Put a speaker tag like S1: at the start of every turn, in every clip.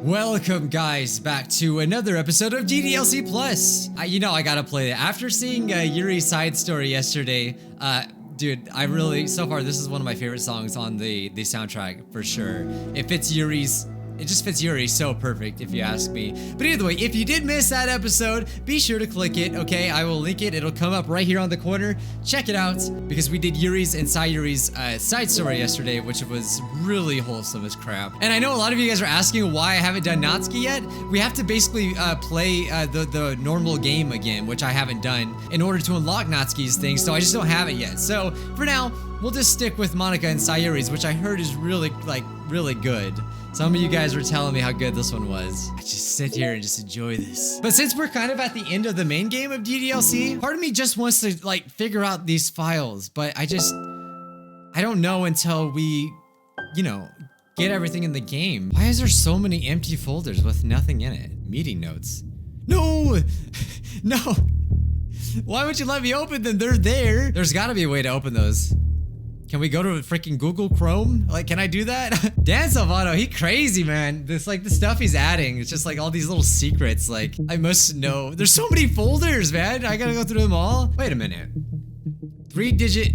S1: Welcome guys back to another episode of DDLC Plus. I gotta play it. After seeing Yuri's side story yesterday, dude, so far this is one of my favorite songs on the soundtrack for sure. It just fits Yuri so perfect if you ask me. But either way, if you did miss that episode, be sure to click it, okay? I will link it. It'll come up right here on the corner. Check it out because we did Yuri's and Sayori's side story yesterday, which was really wholesome as crap. And I know a lot of you guys are asking why I haven't done Natsuki yet. We have to basically play the normal game again, which I haven't done, in order to unlock Natsuki's thing, so I just don't have it yet. So for now, we'll just stick with Monika and Sayori's, which I heard is really good. Some of you guys were telling me how good this one was. I just sit here and just enjoy this. But since we're kind of at the end of the main game of DDLC, part of me just wants to like figure out these files, but I don't know until we, get everything in the game. Why is there so many empty folders with nothing in it? Meeting notes. No! No! Why would you let me open them? They're there. There's gotta be a way to open those. Can we go to freaking Google Chrome? Like, can I do that? Dan Salvato, he crazy, man. The stuff he's adding, it's just like all these little secrets. Like, I must know. There's so many folders, man. I gotta go through them all. Wait a minute. 3-digit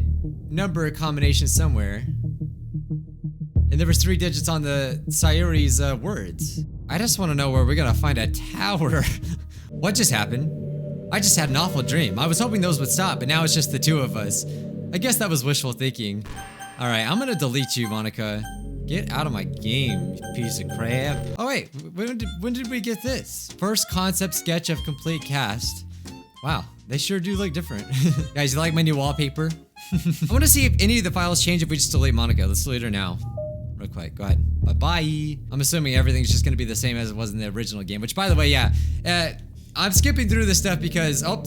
S1: number combination somewhere. And there was 3 digits on the Sayori's words. I just want to know where we're gonna find a tower. What just happened? I just had an awful dream. I was hoping those would stop, but now it's just the two of us. I guess that was wishful thinking. All right, I'm gonna delete you, Monika. Get out of my game, you piece of crap. Oh wait, when did we get this? First concept sketch of complete cast. Wow, they sure do look different. Guys, you like my new wallpaper? I wanna see if any of the files change if we just delete Monika. Let's delete her now. Real quick, go ahead. Bye-bye. I'm assuming everything's just gonna be the same as it was in the original game, which by the way, yeah. I'm skipping through this stuff because, oh,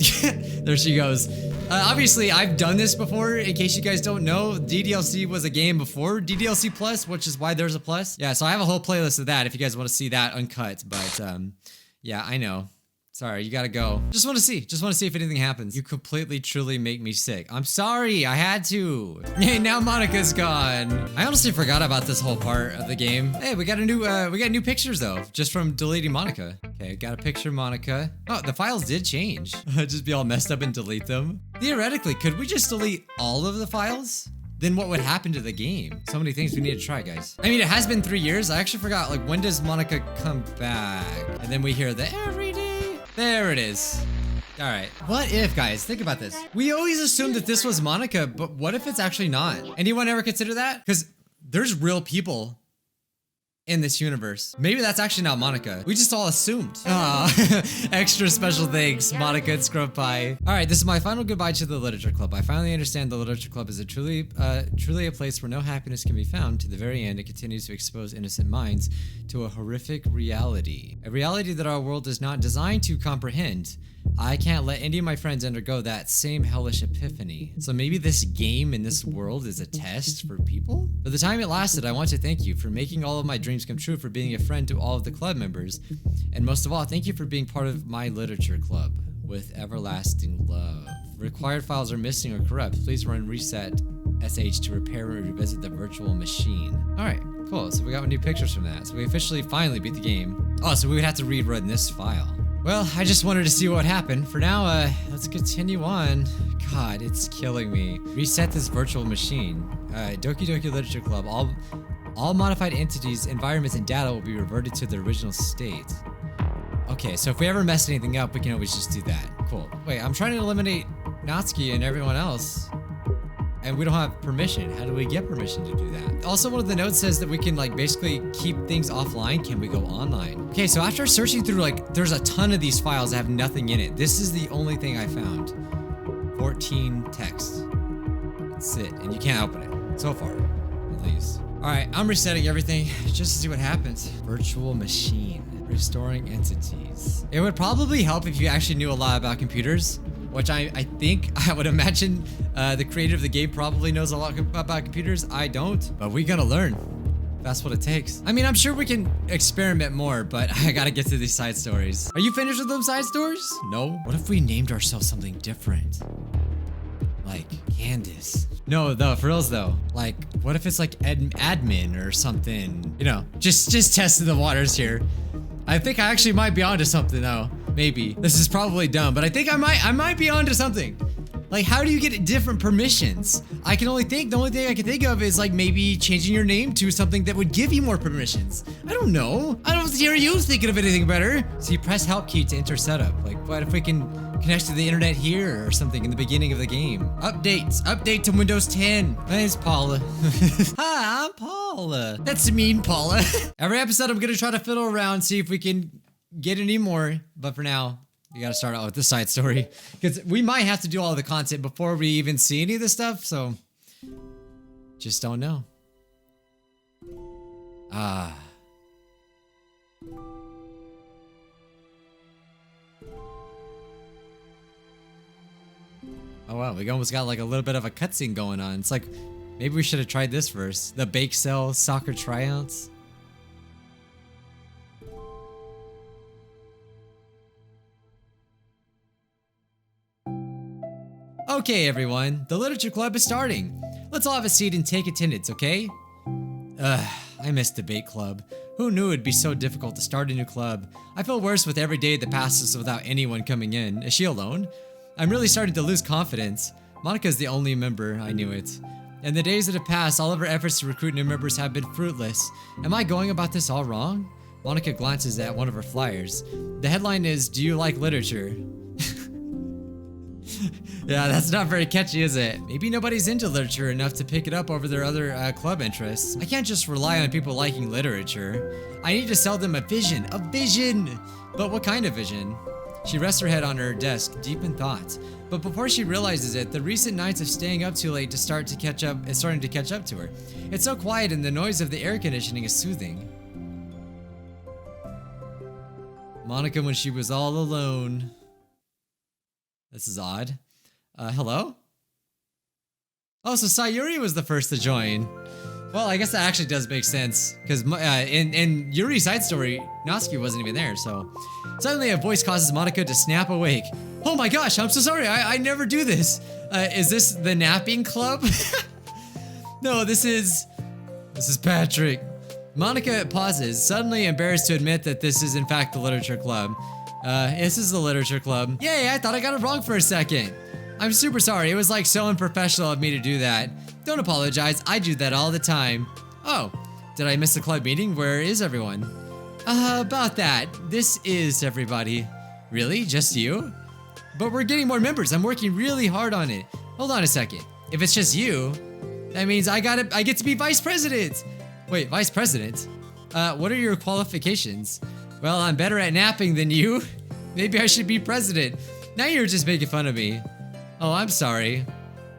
S1: there she goes. Obviously, I've done this before. In case you guys don't know, DDLC was a game before DDLC Plus, which is why there's a plus. Yeah, so I have a whole playlist of that if you guys want to see that uncut. But, yeah, I know. Sorry, you gotta go. Just want to see if anything happens. You completely, truly make me sick. I'm sorry, I had to. Hey, now Monika's gone. I honestly forgot about this whole part of the game. Hey, we got new pictures though, just from deleting Monika. Okay, got a picture of Monika. Oh, the files did change. Just be all messed up and delete them. Theoretically, could we just delete all of the files? Then what would happen to the game? So many things we need to try, guys. I mean, it has been 3 years. I actually forgot, like, when does Monika come back? And then we hear the everyday. There it is. All right. What if, guys, think about this. We always assumed that this was Monika, but what if it's actually not? Anyone ever consider that? Because there's real people in this universe. Maybe that's actually not Monika. We just all assumed. Extra special thanks, Monika and Scrub Pie. All right, this is my final goodbye to the Literature Club. I finally understand the Literature Club is truly a place where no happiness can be found. To the very end, it continues to expose innocent minds to a horrific reality. A reality that our world is not designed to comprehend. I can't let any of my friends undergo that same hellish epiphany. So maybe this game in this world is a test for people? For the time it lasted, I want to thank you for making all of my dreams come true, for being a friend to all of the club members, and most of all, thank you for being part of my literature club. With everlasting love. Required files are missing or corrupt. Please run reset SH to repair and revisit the virtual machine. All right, cool. So we got new pictures from that. So we officially finally beat the game. Oh, so we would have to rerun this file. Well, I just wanted to see what happened. For now, let's continue on. God, it's killing me. Reset this virtual machine. Doki Doki Literature Club. All modified entities, environments, and data will be reverted to their original state. Okay, so if we ever mess anything up, we can always just do that. Cool. Wait, I'm trying to eliminate Natsuki and everyone else. And we don't have permission. How do we get permission to do that? Also, one of the notes says that we can basically keep things offline. Can we go online? Okay, so after searching through there's a ton of these files that have nothing in it. This is the only thing I found. 14 text. That's it, and you can't open it. So far, at least. All right, I'm resetting everything just to see what happens. Virtual machine, restoring entities. It would probably help if you actually knew a lot about computers, which I would imagine the creator of the game probably knows a lot about computers. I don't, but we're gonna learn. That's what it takes. I mean, I'm sure we can experiment more, but I gotta get to these side stories. Are you finished with those side stories? No? What if we named ourselves something different? Like Candace. No, though, for reals though. Like, what if it's like admin or something? You know, just testing the waters here. I think I actually might be onto something though. Maybe. This is probably dumb, but I think I might be onto something. Like, how do you get different permissions? The only thing I can think of is like maybe changing your name to something that would give you more permissions. I don't know. I don't hear you thinking of anything better. So you press help key to enter setup. Like, what if we can connect to the internet here or something in the beginning of the game? Update to Windows 10. My name's Paula. Hi, I'm Paula. That's mean, Paula. Every episode I'm gonna try to fiddle around, see if we can get any more. But for now, you gotta start out with the side story, because we might have to do all the content before we even see any of this stuff, so just don't know. Ah. Oh wow, we almost got like a little bit of a cutscene going on. It's like, maybe we should have tried this first. The bake sale soccer tryouts. Okay, everyone, the literature club is starting. Let's all have a seat and take attendance, okay? I miss debate club. Who knew it'd be so difficult to start a new club? I feel worse with every day that passes without anyone coming in. Is she alone? I'm really starting to lose confidence. Monika's the only member, I knew it. In the days that have passed, all of our efforts to recruit new members have been fruitless. Am I going about this all wrong? Monika glances at one of her flyers. The headline is, "Do you like literature?" Yeah, that's not very catchy, is it? Maybe nobody's into literature enough to pick it up over their other club interests. I can't just rely on people liking literature. I need to sell them a vision. A vision! But what kind of vision? She rests her head on her desk, deep in thought. But before she realizes it, the recent nights of staying up too late is starting to catch up to her. It's so quiet and the noise of the air conditioning is soothing. Monika when she was all alone. This is odd. Hello? Oh, so Sayori was the first to join. Well, I guess that actually does make sense, because in Yuri's side story, Natsuki wasn't even there, so... Suddenly a voice causes Monika to snap awake. Oh my gosh, I'm so sorry, I never do this. Is this the napping club? No, this is Patrick. Monika pauses, suddenly embarrassed to admit that this is in fact the literature club. This is the literature club. Yay, I thought I got it wrong for a second. I'm super sorry, it was like so unprofessional of me to do that. Don't apologize, I do that all the time. Oh, did I miss the club meeting? Where is everyone? About that, this is everybody. Really, just you? But we're getting more members, I'm working really hard on it. Hold on a second, if it's just you, that means I get to be vice president. Wait, vice president? What are your qualifications? Well, I'm better at napping than you. Maybe I should be president. Now you're just making fun of me. Oh, I'm sorry.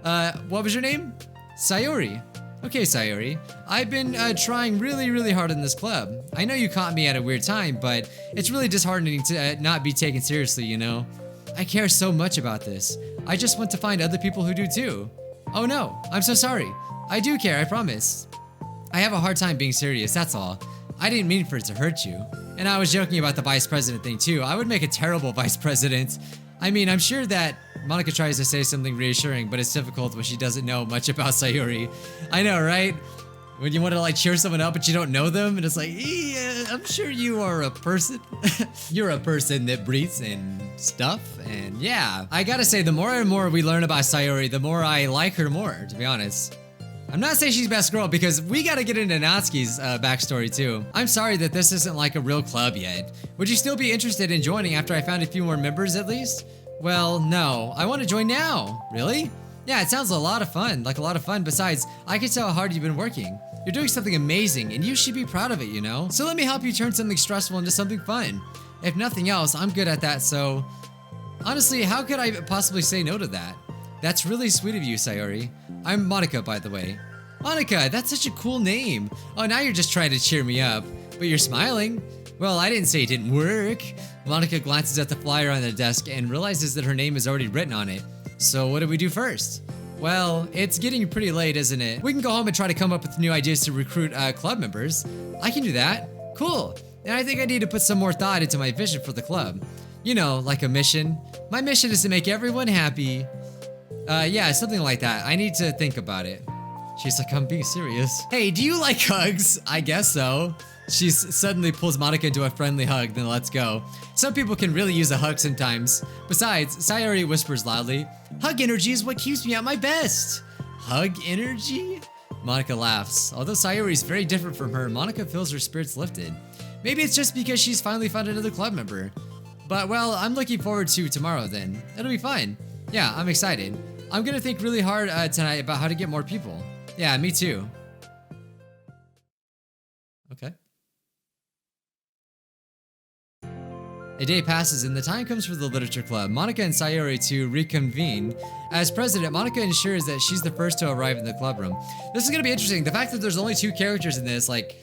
S1: What was your name? Sayori. Okay, Sayori. I've been trying really hard in this club. I know you caught me at a weird time, but it's really disheartening to not be taken seriously, you know? I care so much about this. I just want to find other people who do too. Oh no, I'm so sorry. I do care, I promise. I have a hard time being serious, that's all. I didn't mean for it to hurt you. And I was joking about the vice president thing too. I would make a terrible vice president. I mean, I'm sure that Monika tries to say something reassuring, but it's difficult when she doesn't know much about Sayori. I know, right? When you want to like cheer someone up but you don't know them, and it's like, yeah, I'm sure you are a person. You're a person that breathes and stuff, and yeah. I gotta say, the more and more we learn about Sayori, the more I like her more, to be honest. I'm not saying she's best girl, because we gotta get into Natsuki's backstory too. I'm sorry that this isn't like a real club yet. Would you still be interested in joining after I found a few more members at least? Well, no. I want to join now. Really? Yeah, it sounds a lot of fun. Like a lot of fun. Besides, I can tell how hard you've been working. You're doing something amazing, and you should be proud of it, you know? So let me help you turn something stressful into something fun. If nothing else, I'm good at that, so... Honestly, how could I possibly say no to that? That's really sweet of you, Sayori. I'm Monika, by the way. Monika, that's such a cool name. Oh, now you're just trying to cheer me up. But you're smiling. Well, I didn't say it didn't work. Monika glances at the flyer on the desk and realizes that her name is already written on it. So what do we do first? Well, it's getting pretty late, isn't it? We can go home and try to come up with new ideas to recruit club members. I can do that. Cool. And I think I need to put some more thought into my vision for the club. You know, like a mission. My mission is to make everyone happy. Yeah, something like that. I need to think about it. She's like, I'm being serious. Hey, do you like hugs? I guess so. She suddenly pulls Monika into a friendly hug, then let's go. Some people can really use a hug sometimes. Besides, Sayori whispers loudly, hug energy is what keeps me at my best. Hug energy? Monika laughs. Although Sayori is very different from her, Monika feels her spirits lifted. Maybe it's just because she's finally found another club member. But well, I'm looking forward to tomorrow then. It'll be fun. Yeah, I'm excited. I'm gonna think really hard tonight about how to get more people. Yeah, me too. Okay. A day passes and the time comes for the literature club. Monika and Sayori to reconvene. As president, Monika ensures that she's the first to arrive in the club room. This is gonna be interesting. The fact that there's only 2 characters in this, like,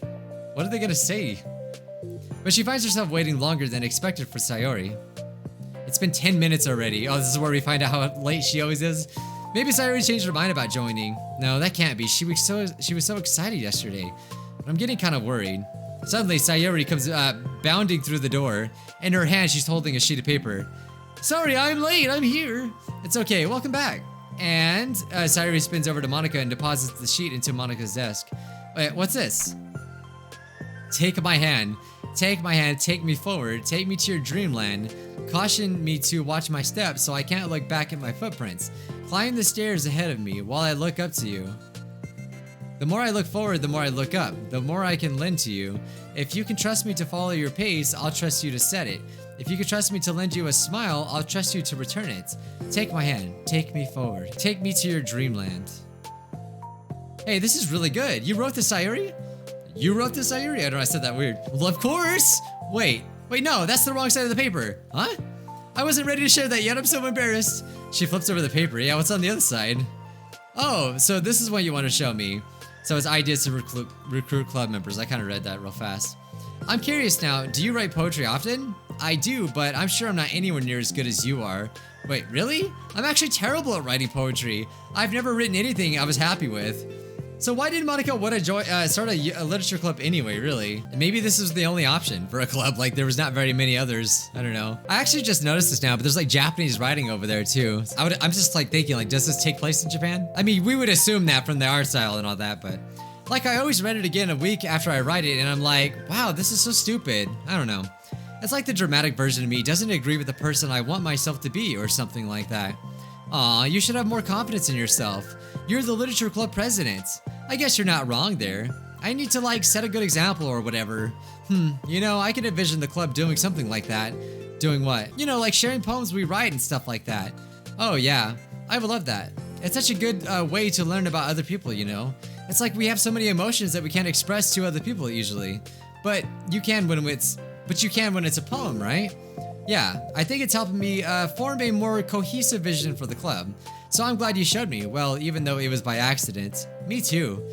S1: what are they gonna say? But she finds herself waiting longer than expected for Sayori. It's been 10 minutes already. Oh, this is where we find out how late she always is. Maybe Sayori changed her mind about joining. No, that can't be. She was so excited yesterday. But I'm getting kind of worried. Suddenly, Sayori comes bounding through the door. In her hand, she's holding a sheet of paper. Sorry, I'm late. I'm here. It's okay. Welcome back. And Sayori spins over to Monika and deposits the sheet into Monika's desk. Wait, what's this? Take my hand. Take my hand. Take me forward. Take me to your dreamland. Caution me to watch my steps so I can't look back at my footprints. Climb the stairs ahead of me while I look up to you. The more I look forward, the more I look up. The more I can lend to you. If you can trust me to follow your pace, I'll trust you to set it. If you can trust me to lend you a smile, I'll trust you to return it. Take my hand. Take me forward. Take me to your dreamland. Hey, this is really good. You wrote this, Sayori? You wrote this, Sayori? I don't know, I said that weird. Well, of course! Wait, no, that's the wrong side of the paper. Huh? I wasn't ready to share that yet, I'm so embarrassed. She flips over the paper. Yeah, what's on the other side? Oh, so this is what you want to show me. So it's ideas to recruit club members. I kind of read that real fast. I'm curious now, do you write poetry often? I do, but I'm sure I'm not anywhere near as good as you are. Wait, really? I'm actually terrible at writing poetry. I've never written anything I was happy with. So why did Monika want to start a literature club anyway, really? Maybe this was the only option for a club, like there was not very many others. I don't know. I actually just noticed this now, but there's like Japanese writing over there too. I'm just like thinking, like, does this take place in Japan? I mean, we would assume that from the art style and all that, but like I always read it again a week after I write it and I'm like, wow, this is so stupid. I don't know. It's like the dramatic version of me doesn't agree with the person I want myself to be or something like that. Aw, you should have more confidence in yourself. You're the literature club president. I guess you're not wrong there. I need to like set a good example or whatever. You know, I can envision the club doing something like that. Doing what? You know, like sharing poems we write and stuff like that. Oh yeah, I would love that. It's such a good way to learn about other people, you know? It's like we have so many emotions that we can't express to other people usually. But you can when it's a poem, right? Yeah, I think it's helping me form a more cohesive vision for the club. So I'm glad you showed me, well, even though it was by accident. Me too.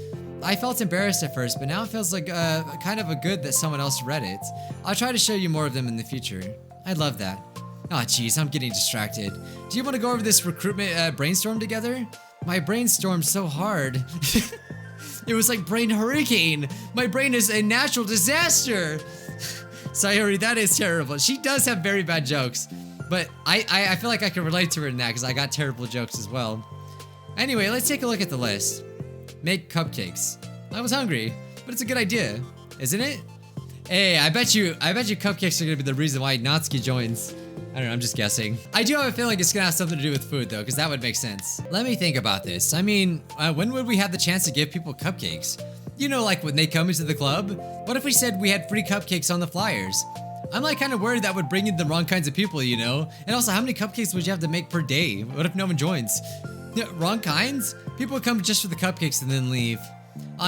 S1: I felt embarrassed at first, but now it feels like kind of a good that someone else read it. I'll try to show you more of them in the future. I'd love that. Aw, jeez, I'm getting distracted. Do you want to go over this recruitment brainstorm together? My brainstormed so hard. It was like brain hurricane. My brain is a natural disaster. Sayori, that is terrible. She does have very bad jokes, but I feel like I can relate to her in that because I got terrible jokes as well. Anyway, let's take a look at the list. Make cupcakes. I was hungry, but it's a good idea, isn't it? Hey, I bet you cupcakes are gonna be the reason why Natsuki joins. I don't know, I'm just guessing. I do have a feeling it's gonna have something to do with food though, because that would make sense. Let me think about this. I mean, when would we have the chance to give people cupcakes? You know, like when they come into the club? What if we said we had free cupcakes on the flyers? I'm like kind of worried that would bring in the wrong kinds of people, you know? And also, how many cupcakes would you have to make per day? What if no one joins? Wrong kinds? People would come just for the cupcakes and then leave.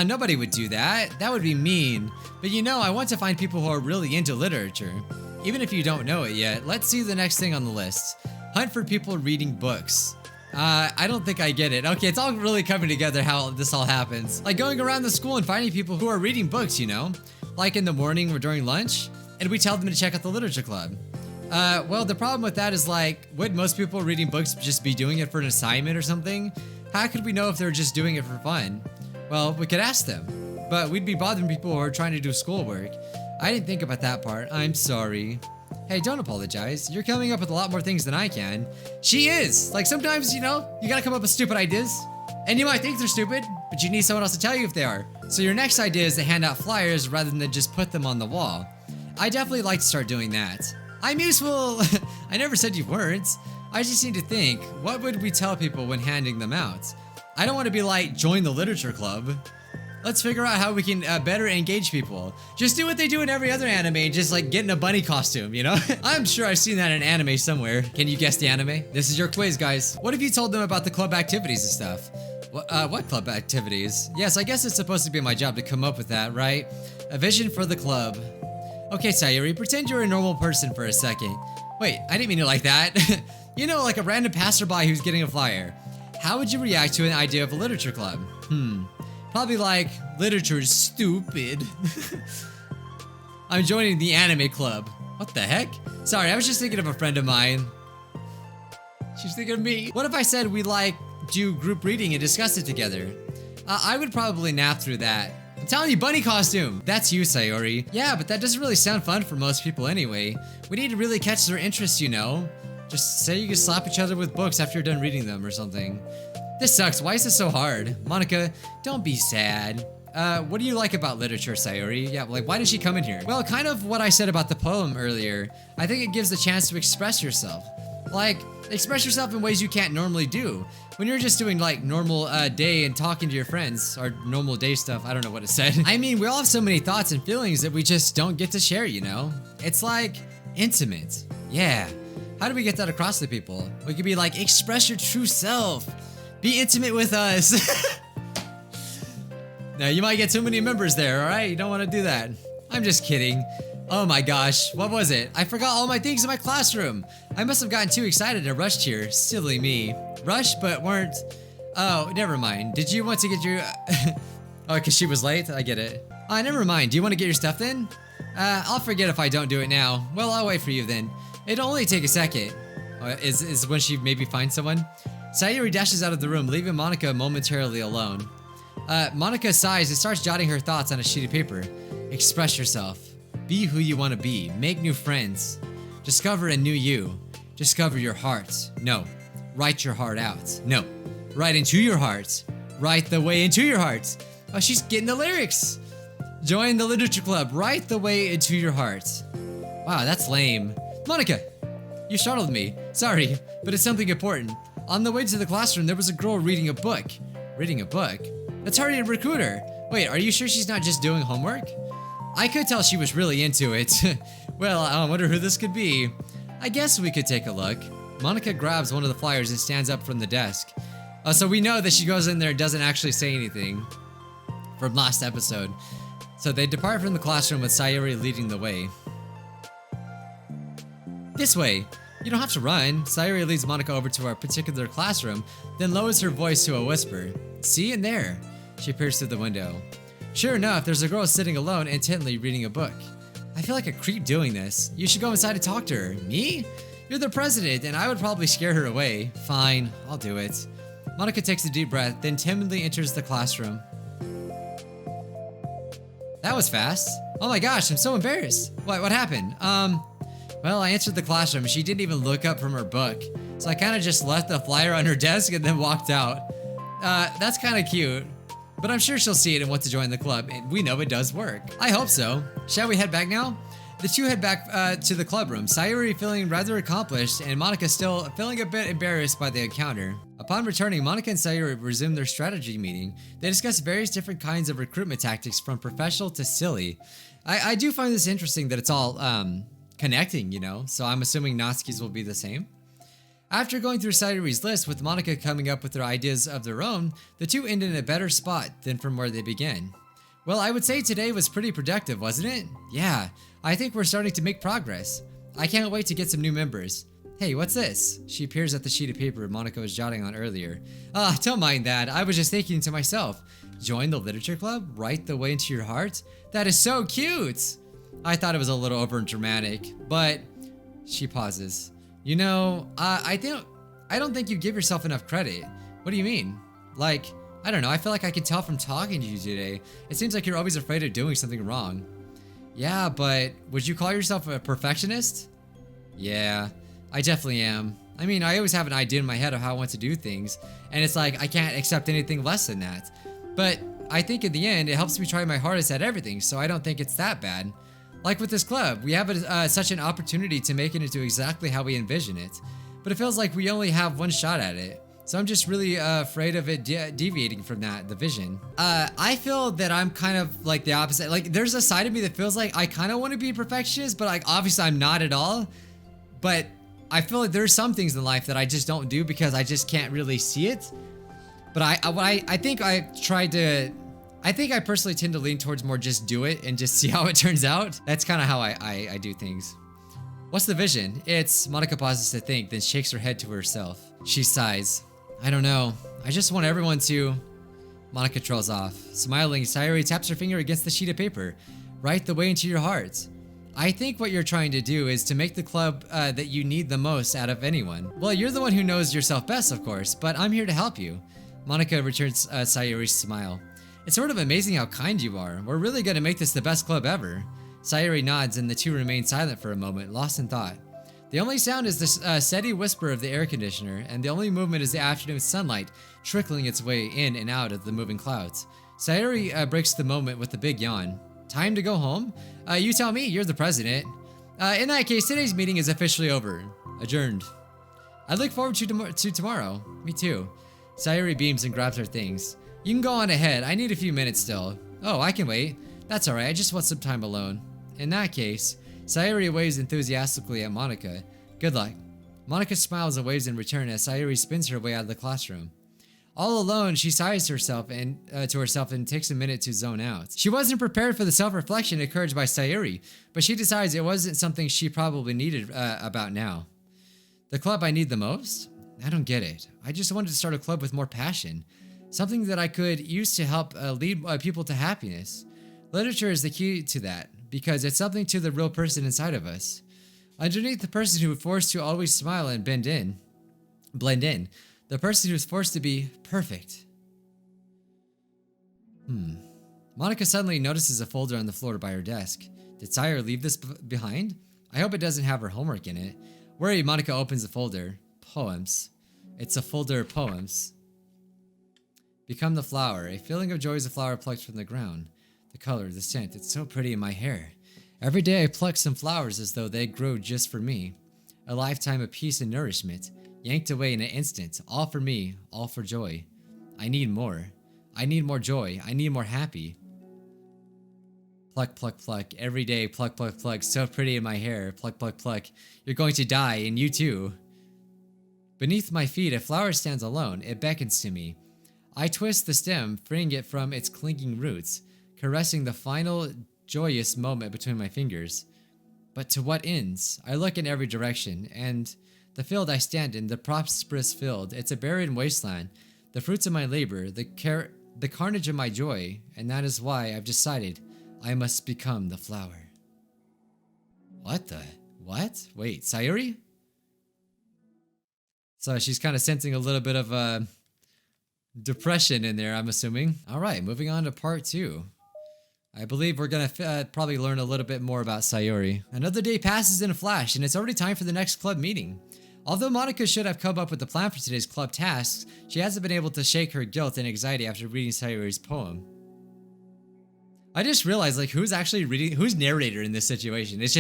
S1: Nobody would do that. That would be mean. But you know, I want to find people who are really into literature. Even if you don't know it yet, let's see the next thing on the list. Hunt for people reading books. I don't think I get it. Okay, it's all really coming together how this all happens. Like going around the school and finding people who are reading books, you know? Like in the morning or during lunch, and we tell them to check out the literature club. Well, the problem with that is like, would most people reading books just be doing it for an assignment or something? How could we know if they're just doing it for fun? Well, we could ask them, but we'd be bothering people who are trying to do schoolwork. I didn't think about that part. I'm sorry. Hey, don't apologize. You're coming up with a lot more things than I can. She is! Like, sometimes, you know, you gotta come up with stupid ideas. And you might think they're stupid, but you need someone else to tell you if they are. So your next idea is to hand out flyers rather than just put them on the wall. I definitely like to start doing that. I'm useful! I never said you weren't. I just need to think, what would we tell people when handing them out? I don't want to be like, join the literature club. Let's figure out how we can better engage people. Just do what they do in every other anime, just like get in a bunny costume, you know? I'm sure I've seen that in anime somewhere. Can you guess the anime? This is your quiz, guys. What have you told them about the club activities and stuff? What club activities? Yes, I guess it's supposed to be my job to come up with that, right? A vision for the club. Okay, Sayori, pretend you're a normal person for a second. Wait, I didn't mean it like that. You know, like a random passerby who's getting a flyer. How would you react to an idea of a literature club? Probably like, literature's stupid. I'm joining the anime club. What the heck? Sorry, I was just thinking of a friend of mine. She's thinking of me. What if I said we like do group reading and discuss it together? I would probably nap through that. I'm telling you, bunny costume! That's you, Sayori. Yeah, but that doesn't really sound fun for most people anyway. We need to really catch their interest, you know? Just say you can slap each other with books after you're done reading them or something. This sucks. Why is this so hard? Monika, don't be sad. What do you like about literature, Sayori? Yeah, like, why did she come in here? Well, kind of what I said about the poem earlier. I think it gives the chance to express yourself. Like, express yourself in ways you can't normally do. When you're just doing, like, normal day and talking to your friends, or normal day stuff, I don't know what it said. I mean, we all have so many thoughts and feelings that we just don't get to share, you know? It's like, intimate. Yeah. How do we get that across to people? We could be like, express your true self. Be intimate with us. Now, you might get too many members there, alright? You don't want to do that. I'm just kidding. Oh my gosh, what was it? I forgot all my things in my classroom. I must have gotten too excited and rushed here. Silly me. Rushed, but weren't... Oh, never mind. Did you want to get your... Oh, because she was late? I get it. Never mind. Do you want to get your stuff then? I'll forget if I don't do it now. Well, I'll wait for you then. It'll only take a second. Is when she maybe finds someone? Sayori dashes out of the room, leaving Monika momentarily alone. Monika sighs and starts jotting her thoughts on a sheet of paper. Express yourself. Be who you want to be. Make new friends. Discover a new you. Discover your heart. No. Write your heart out. No. Write into your heart. Write the way into your heart. Oh, she's getting the lyrics. Join the literature club. Write the way into your heart. Wow, that's lame. Monika! You startled me. Sorry, but it's something important. On the way to the classroom, there was a girl reading a book. Reading a book? Let's hurry and recruit her. Wait, are you sure she's not just doing homework? I could tell she was really into it. Well, I wonder who this could be. I guess we could take a look. Monika grabs one of the flyers and stands up from the desk. So we know that she goes in there and doesn't actually say anything from last episode. So they depart from the classroom with Sayori leading the way. This way. You don't have to run. Sayori leads Monika over to our particular classroom, then lowers her voice to a whisper. See in there. She peers through the window. Sure enough, there's a girl sitting alone, intently reading a book. I feel like a creep doing this. You should go inside and talk to her. Me? You're the president, and I would probably scare her away. Fine, I'll do it. Monika takes a deep breath, then timidly enters the classroom. That was fast. Oh my gosh, I'm so embarrassed. What happened? Well, I entered the classroom. She didn't even look up from her book. So I kind of just left the flyer on her desk and then walked out. That's kind of cute. But I'm sure she'll see it and want to join the club, and we know it does work. I hope so. Shall we head back now? The two head back to the club room, Sayori feeling rather accomplished, and Monika still feeling a bit embarrassed by the encounter. Upon returning, Monika and Sayori resume their strategy meeting. They discuss various different kinds of recruitment tactics from professional to silly. I do find this interesting that it's all connecting, you know, so I'm assuming Natsuki's will be the same. After going through Sayori's list with Monika coming up with their ideas of their own, the two end in a better spot than from where they began. Well, I would say today was pretty productive, wasn't it? Yeah, I think we're starting to make progress. I can't wait to get some new members. Hey, what's this? She peers at the sheet of paper Monika was jotting on earlier. Don't mind that. I was just thinking to myself, join the literature club? Write the way into your heart? That is so cute! I thought it was a little over dramatic, but she pauses. You know, I don't think you give yourself enough credit. What do you mean? Like, I don't know, I feel like I can tell from talking to you today. It seems like you're always afraid of doing something wrong. Yeah, but would you call yourself a perfectionist? Yeah, I definitely am. I mean, I always have an idea in my head of how I want to do things, and it's like I can't accept anything less than that. But I think in the end, it helps me try my hardest at everything, so I don't think it's that bad. Like with this club, we have such an opportunity to make it into exactly how we envision it, but it feels like we only have one shot at it. So I'm just really afraid of it deviating from the vision. I feel that I'm kind of like the opposite. Like there's a side of me that feels like I kind of want to be a perfectionist, but like obviously I'm not at all. But I feel like there's some things in life that I just don't do because I just can't really see it. But I think I personally tend to lean towards more just do it and just see how it turns out. That's kind of how I do things. What's the vision? Monika pauses to think, then shakes her head to herself. She sighs. I don't know. I just want everyone to... Monika trolls off. Smiling, Sayori taps her finger against the sheet of paper. Right the way into your heart. I think what you're trying to do is to make the club that you need the most out of anyone. Well, you're the one who knows yourself best, of course, but I'm here to help you. Monika returns Sayori's smile. It's sort of amazing how kind you are. We're really going to make this the best club ever. Sayori nods and the two remain silent for a moment, lost in thought. The only sound is the steady whisper of the air conditioner, and the only movement is the afternoon sunlight trickling its way in and out of the moving clouds. Sayori breaks the moment with a big yawn. Time to go home? You tell me, you're the president. In that case, today's meeting is officially over. Adjourned. I look forward to tomorrow. Me too. Sayori beams and grabs her things. You can go on ahead, I need a few minutes still. Oh, I can wait. That's alright, I just want some time alone. In that case, Sayori waves enthusiastically at Monika. Good luck. Monika smiles and waves in return as Sayori spins her way out of the classroom. All alone, she sighs to herself and takes a minute to zone out. She wasn't prepared for the self-reflection encouraged by Sayori, but she decides it wasn't something she probably needed about now. The club I need the most? I don't get it. I just wanted to start a club with more passion. Something that I could use to help lead people to happiness. Literature is the key to that, because it's something to the real person inside of us. Underneath the person who is forced to always smile and blend in, the person who is forced to be perfect. Monika suddenly notices a folder on the floor by her desk. Did Sayori leave this behind? I hope it doesn't have her homework in it. Worried, Monika opens the folder. Poems. It's a folder of poems. Become the flower. A feeling of joy is a flower plucked from the ground. The color, the scent, it's so pretty in my hair. Every day I pluck some flowers as though they grow just for me. A lifetime of peace and nourishment, yanked away in an instant, all for me, all for joy. I need more. I need more joy. I need more happy. Pluck, pluck, pluck. Every day, pluck, pluck, pluck. So pretty in my hair. Pluck, pluck, pluck. You're going to die, and you too. Beneath my feet, a flower stands alone. It beckons to me. I twist the stem, freeing it from its clinging roots, caressing the final joyous moment between my fingers. But to what ends? I look in every direction, and the field I stand in, the prosperous field, it's a barren wasteland, the fruits of my labor, the carnage of my joy, and that is why I've decided I must become the flower. What? Wait, Sayori? So she's kind of sensing a little bit of depression in there, I'm assuming. Alright, moving on to part 2. I believe we're gonna probably learn a little bit more about Sayori. Another day passes in a flash, and it's already time for the next club meeting. Although Monika should have come up with a plan for today's club tasks, she hasn't been able to shake her guilt and anxiety after reading Sayori's poem. I just realized, like, who's narrator in this situation? There's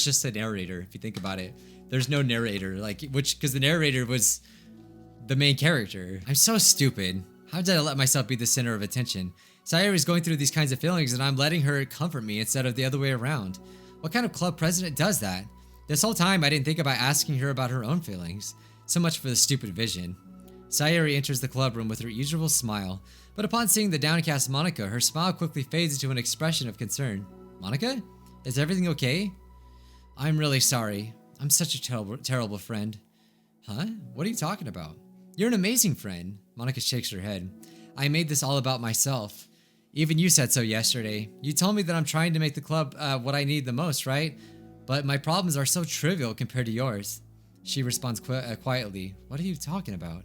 S1: just a narrator, if you think about it. There's no narrator, because the narrator was the main character. I'm so stupid. How did I let myself be the center of attention? Sayori's going through these kinds of feelings and I'm letting her comfort me instead of the other way around. What kind of club president does that? This whole time I didn't think about asking her about her own feelings. So much for the stupid vision. Sayori enters the club room with her usual smile, but upon seeing the downcast Monika, her smile quickly fades into an expression of concern. Monika? Is everything okay? I'm really sorry. I'm such a terrible friend. Huh? What are you talking about? You're an amazing friend. Monika shakes her head. I made this all about myself. Even you said so yesterday. You told me that I'm trying to make the club what I need the most, right? But my problems are so trivial compared to yours. She responds quietly. What are you talking about?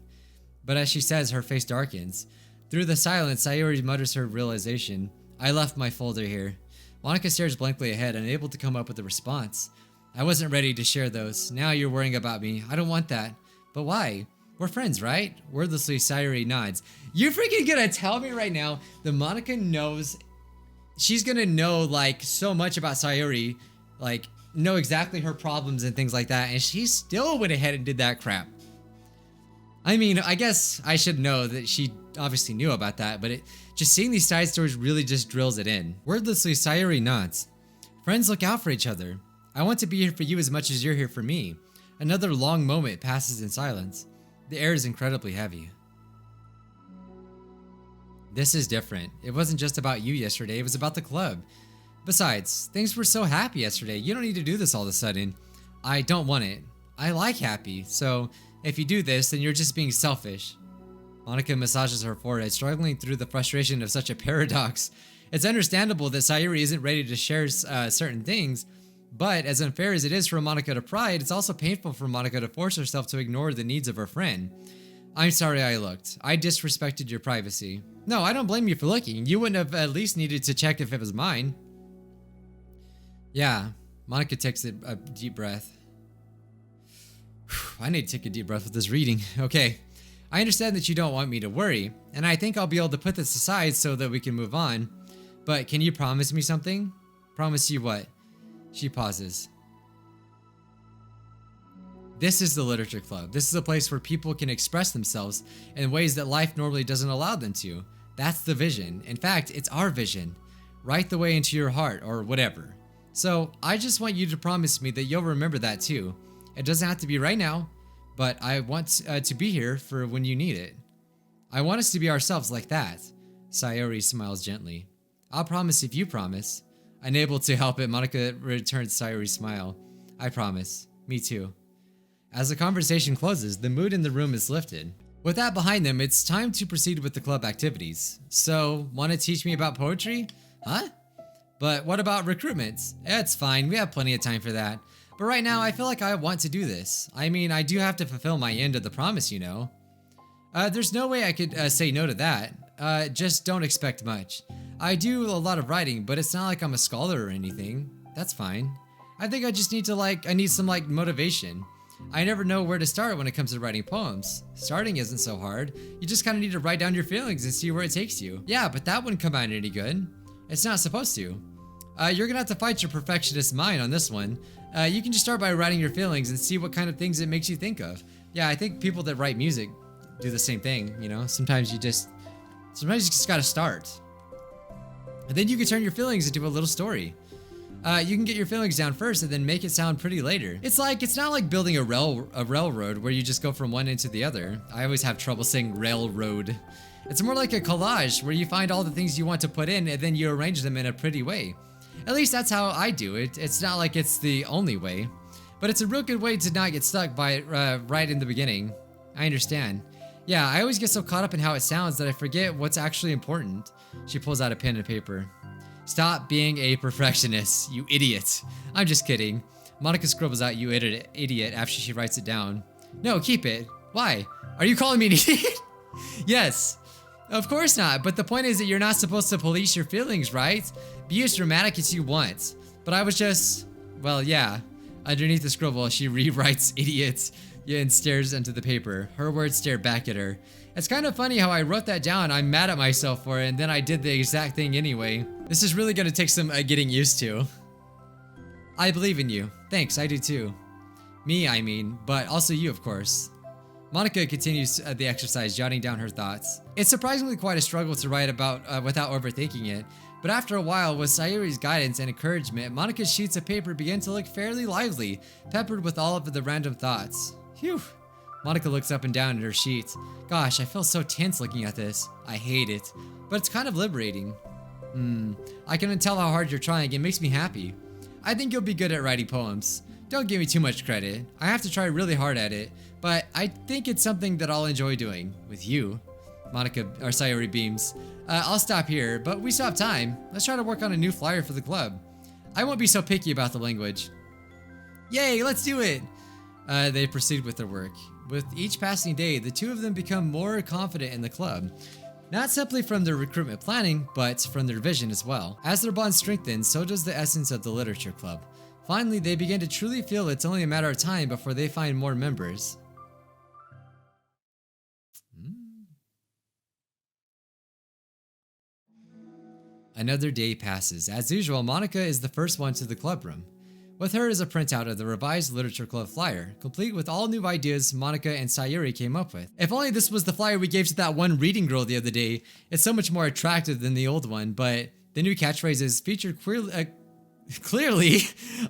S1: But as she says, her face darkens. Through the silence, Sayori mutters her realization. I left my folder here. Monika stares blankly ahead, unable to come up with a response. I wasn't ready to share those. Now you're worrying about me. I don't want that. But why? We're friends, right? Wordlessly, Sayori nods. You freaking gonna tell me right now that Monika knows, she's gonna know like so much about Sayori, like know exactly her problems and things like that, and she still went ahead and did that crap. I mean, I guess I should know that she obviously knew about that, but just seeing these side stories really just drills it in. Wordlessly, Sayori nods. Friends look out for each other. I want to be here for you as much as you're here for me. Another long moment passes in silence. The air is incredibly heavy. This is different. It wasn't just about you yesterday, it was about the club. Besides, things were so happy yesterday. You don't need to do this all of a sudden. I don't want it. I like happy, so if you do this, then you're just being selfish. Monika massages her forehead, struggling through the frustration of such a paradox. It's understandable that Sayori isn't ready to share certain things, but as unfair as it is for Monika to pry, it's also painful for Monika to force herself to ignore the needs of her friend. I'm sorry I looked. I disrespected your privacy. No, I don't blame you for looking. You wouldn't have at least needed to check if it was mine. Yeah, Monika takes a deep breath. I need to take a deep breath with this reading. Okay, I understand that you don't want me to worry, and I think I'll be able to put this aside so that we can move on. But can you promise me something? Promise you what? She pauses. This is the literature club. This is a place where people can express themselves in ways that life normally doesn't allow them to. That's the vision. In fact, it's our vision. Right the way into your heart or whatever. So I just want you to promise me that you'll remember that too. It doesn't have to be right now, but I want to be here for when you need it. I want us to be ourselves like that. Sayori smiles gently. I'll promise if you promise. Unable to help it, Monika returns Sayori's smile. I promise. Me too. As the conversation closes, the mood in the room is lifted. With that behind them, it's time to proceed with the club activities. So, want to teach me about poetry? Huh? But what about recruitment? It's fine, we have plenty of time for that. But right now, I feel like I want to do this. I mean, I do have to fulfill my end of the promise, you know. There's no way I could say no to that. Just don't expect much. I do a lot of writing, but it's not like I'm a scholar or anything. That's fine. I think I just need to I need some motivation. I never know where to start when it comes to writing poems. Starting isn't so hard. You just kind of need to write down your feelings and see where it takes you. Yeah, but that wouldn't come out any good. It's not supposed to. You're gonna have to fight your perfectionist mind on this one. You can just start by writing your feelings and see what kind of things it makes you think of. Yeah, I think people that write music do the same thing, you know? Sometimes you just gotta start. And then you can turn your feelings into a little story. You can get your feelings down first and then make it sound pretty later. It's not like building a railroad where you just go from one end to the other. I always have trouble saying railroad. It's more like a collage where you find all the things you want to put in and then you arrange them in a pretty way. At least that's how I do it. It's not like it's the only way, but it's a real good way to not get stuck by right in the beginning. I understand. Yeah, I always get so caught up in how it sounds that I forget what's actually important. She pulls out a pen and paper. Stop being a perfectionist, you idiot. I'm just kidding. Monika scribbles out you idiot after she writes it down. No, keep it. Why? Are you calling me an idiot? Yes. Of course not, but the point is that you're not supposed to police your feelings, right? Be as dramatic as you want. But I was just, well, yeah. Underneath the scribble, she rewrites idiot and stares into the paper. Her words stare back at her. It's kind of funny how I wrote that down. I'm mad at myself for it, and then I did the exact thing anyway. This is really gonna take some getting used to. I believe in you. Thanks, I do too. Me, I mean, but also you, of course. Monika continues the exercise, jotting down her thoughts. It's surprisingly quite a struggle to write about without overthinking it, but after a while, with Sayori's guidance and encouragement, Monika's sheets of paper began to look fairly lively, peppered with all of the random thoughts. Phew. Monika looks up and down at her sheets. Gosh, I feel so tense looking at this. I hate it, but it's kind of liberating. I can tell how hard you're trying. It makes me happy. I think you'll be good at writing poems. Don't give me too much credit. I have to try really hard at it, but I think it's something that I'll enjoy doing with you. Sayori beams. I'll stop here, but we still have time. Let's try to work on a new flyer for the club. I won't be so picky about the language. Yay, let's do it! They proceed with their work. With each passing day, the two of them become more confident in the club. Not simply from their recruitment planning, but from their vision as well. As their bond strengthens, so does the essence of the literature club. Finally, they begin to truly feel it's only a matter of time before they find more members. Another day passes. As usual, Monika is the first one to the club room. With her is a printout of the revised Literature Club flyer, complete with all new ideas Monika and Sayori came up with. If only this was the flyer we gave to that one reading girl the other day. It's so much more attractive than the old one, but the new catchphrases featured clearly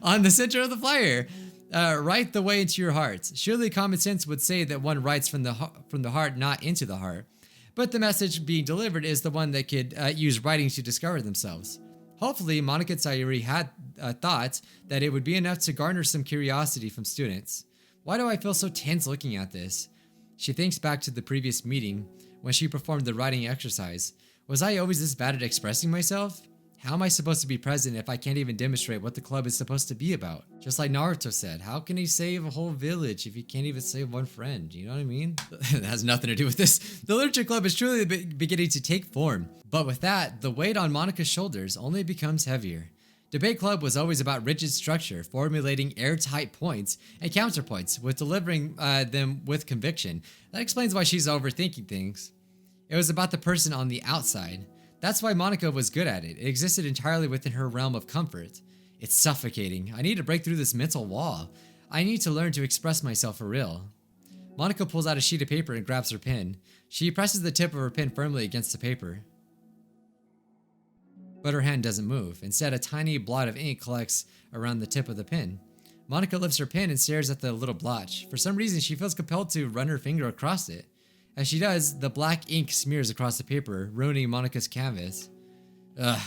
S1: on the center of the flyer. Write the way into your heart. Surely common sense would say that one writes from the heart, not into the heart. But the message being delivered is the one that could use writing to discover themselves. Hopefully, Monika and Sayori had thought that it would be enough to garner some curiosity from students. Why do I feel so tense looking at this? She thinks back to the previous meeting when she performed the writing exercise. Was I always this bad at expressing myself? How am I supposed to be present if I can't even demonstrate what the club is supposed to be about? Just like Naruto said, how can he save a whole village if he can't even save one friend? You know what I mean? That has nothing to do with this. The Literature Club is truly beginning to take form. But with that, the weight on Monika's shoulders only becomes heavier. Debate Club was always about rigid structure, formulating airtight points and counterpoints, with delivering them with conviction. That explains why she's overthinking things. It was about the person on the outside. That's why Monika was good at it. It existed entirely within her realm of comfort. It's suffocating. I need to break through this mental wall. I need to learn to express myself for real. Monika pulls out a sheet of paper and grabs her pen. She presses the tip of her pen firmly against the paper. But her hand doesn't move. Instead, a tiny blot of ink collects around the tip of the pen. Monika lifts her pen and stares at the little blotch. For some reason, she feels compelled to run her finger across it. As she does, the black ink smears across the paper, ruining Monika's canvas. Ugh.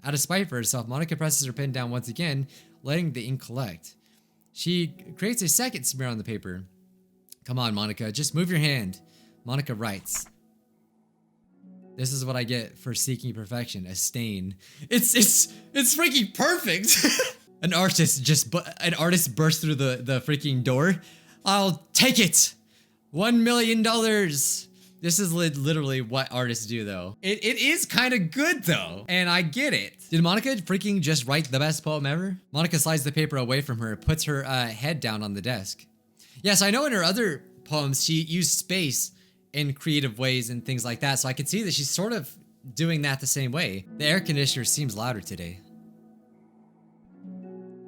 S1: Out of spite for herself, Monika presses her pen down once again, letting the ink collect. She creates a second smear on the paper. Come on, Monika, just move your hand. Monika writes. This is what I get for seeking perfection, a stain. It's freaking perfect! An artist bursts through the freaking door. I'll take it! $1 million. This is literally what artists do, though. It is kind of good, though, and I get it. Did Monika freaking just write the best poem ever? Monika slides the paper away from her, puts her head down on the desk. Yes, I know in her other poems she used space in creative ways and things like that, so I can see that she's sort of doing that the same way. The air conditioner seems louder today.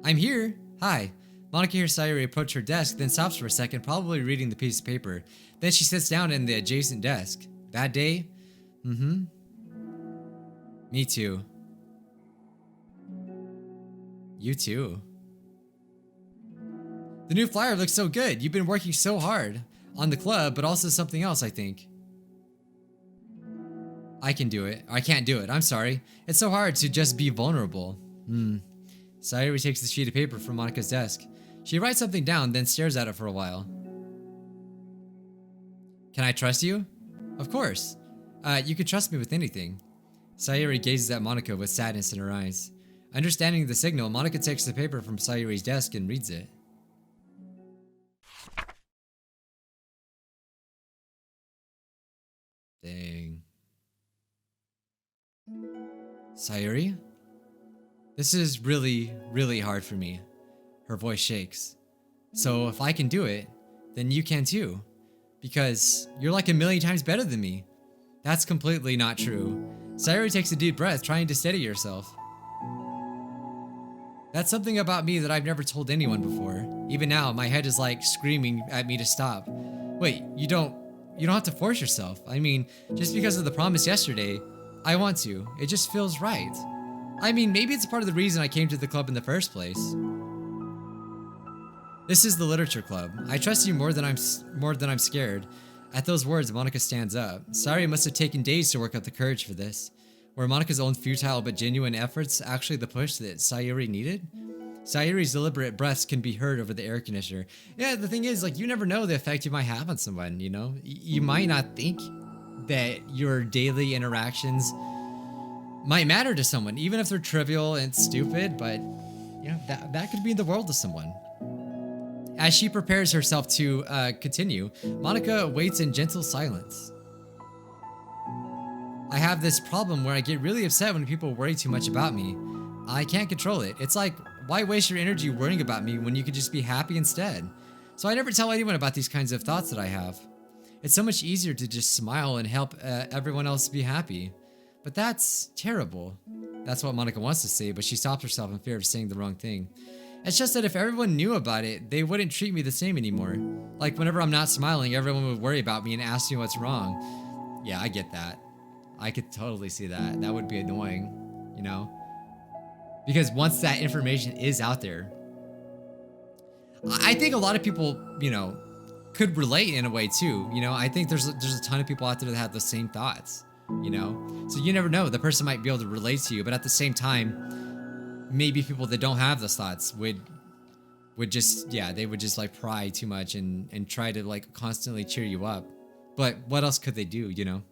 S1: I'm here. Hi. Monika hears Sayori approach her desk, then stops for a second, probably reading the piece of paper. Then she sits down in the adjacent desk. Bad day? Mm-hmm. Me too. You too. The new flyer looks so good. You've been working so hard on the club, but also something else, I think. I can do it. I can't do it. I'm sorry. It's so hard to just be vulnerable. Sayori takes the sheet of paper from Monika's desk. She writes something down, then stares at it for a while. Can I trust you? Of course. You can trust me with anything. Sayori gazes at Monika with sadness in her eyes. Understanding the signal, Monika takes the paper from Sayori's desk and reads it. Dang. Sayori? This is really, really hard for me. Her voice shakes. So if I can do it, then you can too. Because you're like 1,000,000 times better than me. That's completely not true. Sayori takes a deep breath, trying to steady herself. That's something about me that I've never told anyone before. Even now, my head is like screaming at me to stop. Wait, you don't have to force yourself. I mean, just because of the promise yesterday, I want to. It just feels right. I mean, maybe it's part of the reason I came to the club in the first place. This is the Literature Club. I trust you more than I'm scared. At those words, Monika stands up. Sayori must have taken days to work up the courage for this. Were Monika's own futile but genuine efforts actually the push that Sayori needed? Sayori's deliberate breaths can be heard over the air conditioner. Yeah, the thing is, like, you never know the effect you might have on someone, you know? You might not think that your daily interactions might matter to someone, even if they're trivial and stupid, but, you know, that could mean the world to someone. As she prepares herself to continue, Monika waits in gentle silence. I have this problem where I get really upset when people worry too much about me. I can't control it. It's like why waste your energy worrying about me when you could just be happy instead? So I never tell anyone about these kinds of thoughts that I have. It's so much easier to just smile and help everyone else be happy. But that's terrible. That's what Monika wants to say, but she stops herself in fear of saying the wrong thing. It's just that if everyone knew about it, they wouldn't treat me the same anymore. Like whenever I'm not smiling, everyone would worry about me and ask me what's wrong. Yeah, I get that. I could totally see that. That would be annoying, you know? Because once that information is out there, I think a lot of people, you know, could relate in a way too. You know, I think there's a ton of people out there that have the same thoughts, you know? So you never know. The person might be able to relate to you, but at the same time, maybe people that don't have those thoughts would just, yeah, they would just like pry too much and try to like constantly cheer you up. But what else could they do, you know?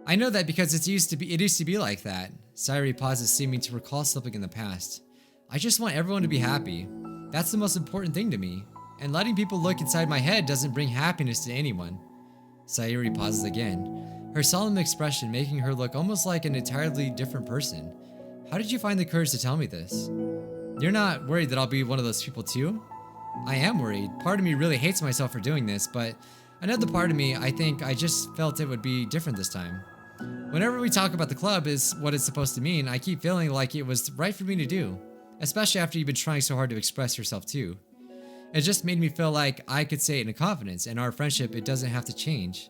S1: I know that because it used to be like that. Sayori pauses, seeming to recall something in the past. I just want everyone to be happy. That's the most important thing to me. And letting people look inside my head doesn't bring happiness to anyone. Sayori pauses again, her solemn expression making her look almost like an entirely different person. How did you find the courage to tell me this? You're not worried that I'll be one of those people too? I am worried. Part of me really hates myself for doing this, but another part of me, I think I just felt it would be different this time. Whenever we talk about the club is what it's supposed to mean, I keep feeling like it was right for me to do. Especially after you've been trying so hard to express yourself too. It just made me feel like I could say it in confidence, and our friendship, it doesn't have to change.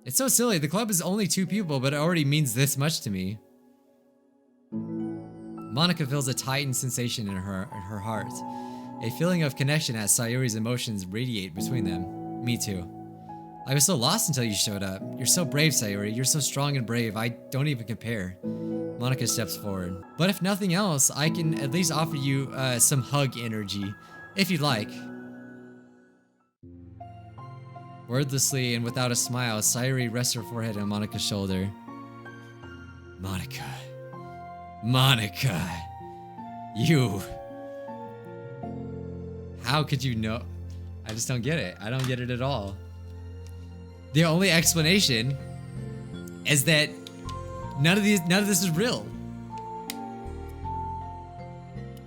S1: It's so silly, the club is only 2 people, but it already means this much to me. Monika feels a tightened sensation in her heart. A feeling of connection as Sayori's emotions radiate between them. Me too. I was so lost until you showed up. You're so brave, Sayori. You're so strong and brave. I don't even compare. Monika steps forward. But if nothing else, I can at least offer you some hug energy, if you'd like. Wordlessly and without a smile, Sayori rests her forehead on Monika's shoulder. Monika. Monika. You. How could you know? I just don't get it. I don't get it at all. The only explanation is that none of this is real.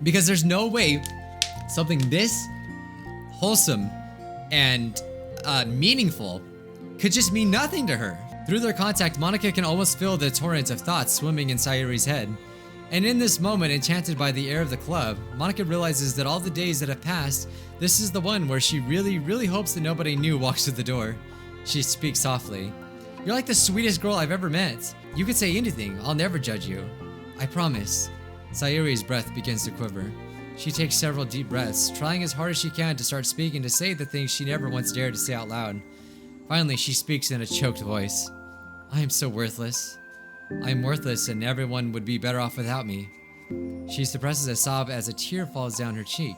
S1: Because there's no way something this wholesome and meaningful could just mean nothing to her. Through their contact, Monika can almost feel the torrent of thoughts swimming in Sayori's head. And in this moment, enchanted by the air of the club, Monika realizes that all the days that have passed, this is the one where she really, really hopes that nobody new walks through the door. She speaks softly. You're like the sweetest girl I've ever met. You could say anything. I'll never judge you. I promise. Sayori's breath begins to quiver. She takes several deep breaths, trying as hard as she can to start speaking to say the things she never once dared to say out loud. Finally, she speaks in a choked voice. I am so worthless. I am worthless and everyone would be better off without me. She suppresses a sob as a tear falls down her cheek.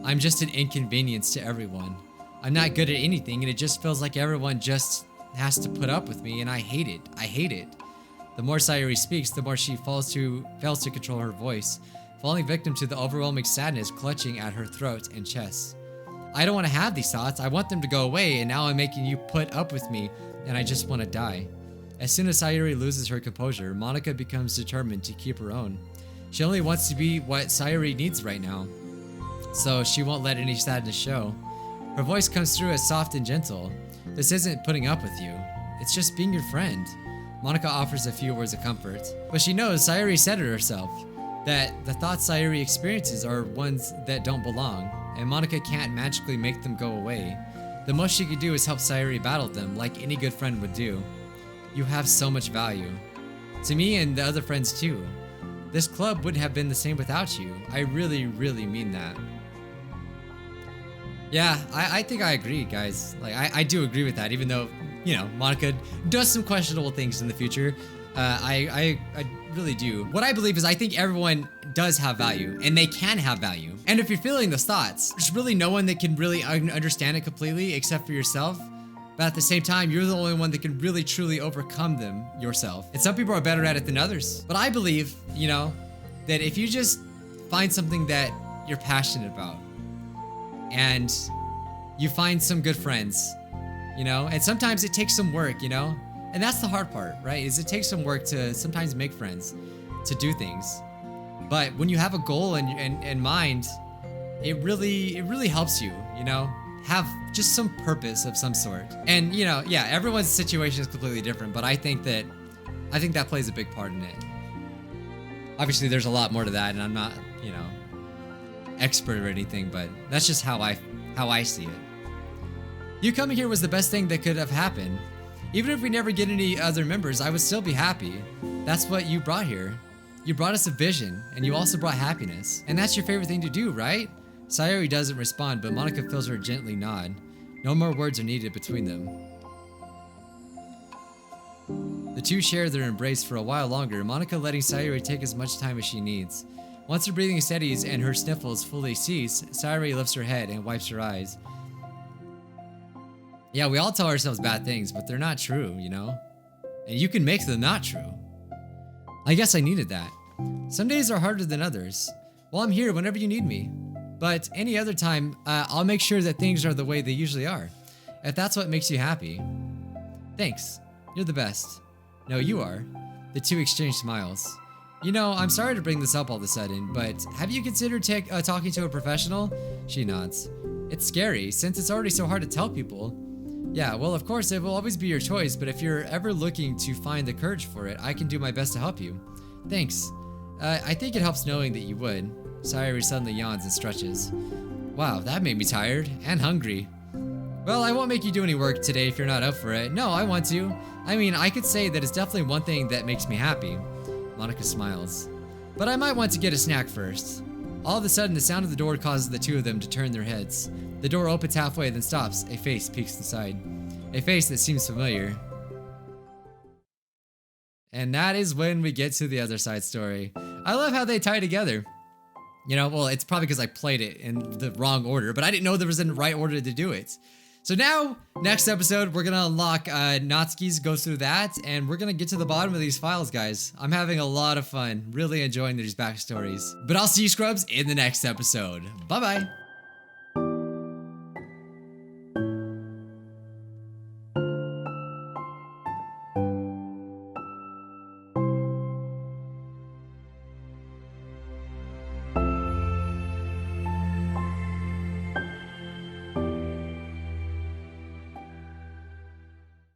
S1: I'm just an inconvenience to everyone. I'm not good at anything and it just feels like everyone just has to put up with me and I hate it. I hate it. The more Sayori speaks, the more she fails to control her voice, falling victim to the overwhelming sadness clutching at her throat and chest. I don't want to have these thoughts. I want them to go away and now I'm making you put up with me and I just want to die. As soon as Sayori loses her composure, Monika becomes determined to keep her own. She only wants to be what Sayori needs right now, so she won't let any sadness show. Her voice comes through as soft and gentle. This isn't putting up with you. It's just being your friend. Monika offers a few words of comfort, but she knows Sayori said it herself, that the thoughts Sayori experiences are ones that don't belong, and Monika can't magically make them go away. The most she could do is help Sayori battle them like any good friend would do. You have so much value. To me and the other friends too. This club wouldn't have been the same without you. I really, really mean that. Yeah, I think I agree, guys. Like, I do agree with that, even though, you know, Monika does some questionable things in the future. I really do. What I believe is I think everyone does have value, and they can have value. And if you're feeling those thoughts, there's really no one that can really understand it completely except for yourself. But at the same time, you're the only one that can really truly overcome them yourself. And some people are better at it than others. But I believe, you know, that if you just find something that you're passionate about and you find some good friends, you know, and sometimes it takes some work, you know, and that's the hard part, right? Is it takes some work to sometimes make friends, to do things. But when you have a goal in mind, it really helps you, you know, have just some purpose of some sort. And you know, yeah, everyone's situation is completely different, but I think that plays a big part in it. Obviously, there's a lot more to that, and I'm not, you know, expert or anything, but that's just how I see it. You coming here was the best thing that could have happened. Even if we never get any other members, I would still be happy. That's what you brought here. You brought us a vision, and you also brought happiness. And that's your favorite thing to do, right? Sayori doesn't respond, but Monika feels her gently nod. No more words are needed between them. The two share their embrace for a while longer, Monika letting Sayori take as much time as she needs. Once her breathing steadies and her sniffles fully cease, Sayori lifts her head and wipes her eyes. Yeah, we all tell ourselves bad things, but they're not true, you know? And you can make them not true. I guess I needed that. Some days are harder than others. Well, I'm here whenever you need me. But any other time, I'll make sure that things are the way they usually are. If that's what makes you happy. Thanks. You're the best. No, you are. The two exchange smiles. You know, I'm sorry to bring this up all of a sudden, but have you considered talking to a professional? She nods. It's scary, since it's already so hard to tell people. Yeah, well, of course, it will always be your choice, but if you're ever looking to find the courage for it, I can do my best to help you. Thanks. I think it helps knowing that you would. Sayori suddenly yawns and stretches. Wow, that made me tired and hungry. Well, I won't make you do any work today if you're not up for it. No, I want to. I mean, I could say that it's definitely one thing that makes me happy. Monika smiles. But I might want to get a snack first. All of a sudden, the sound of the door causes the two of them to turn their heads. The door opens halfway, then stops. A face peeks inside. A face that seems familiar. And that is when we get to the other side story. I love how they tie together. You know, well, it's probably because I played it in the wrong order, but I didn't know there was a right order to do it. So now, next episode, we're gonna unlock Natsuki's, go through that, and we're gonna get to the bottom of these files, guys. I'm having a lot of fun, really enjoying these backstories. But I'll see you scrubs in the next episode. Bye-bye.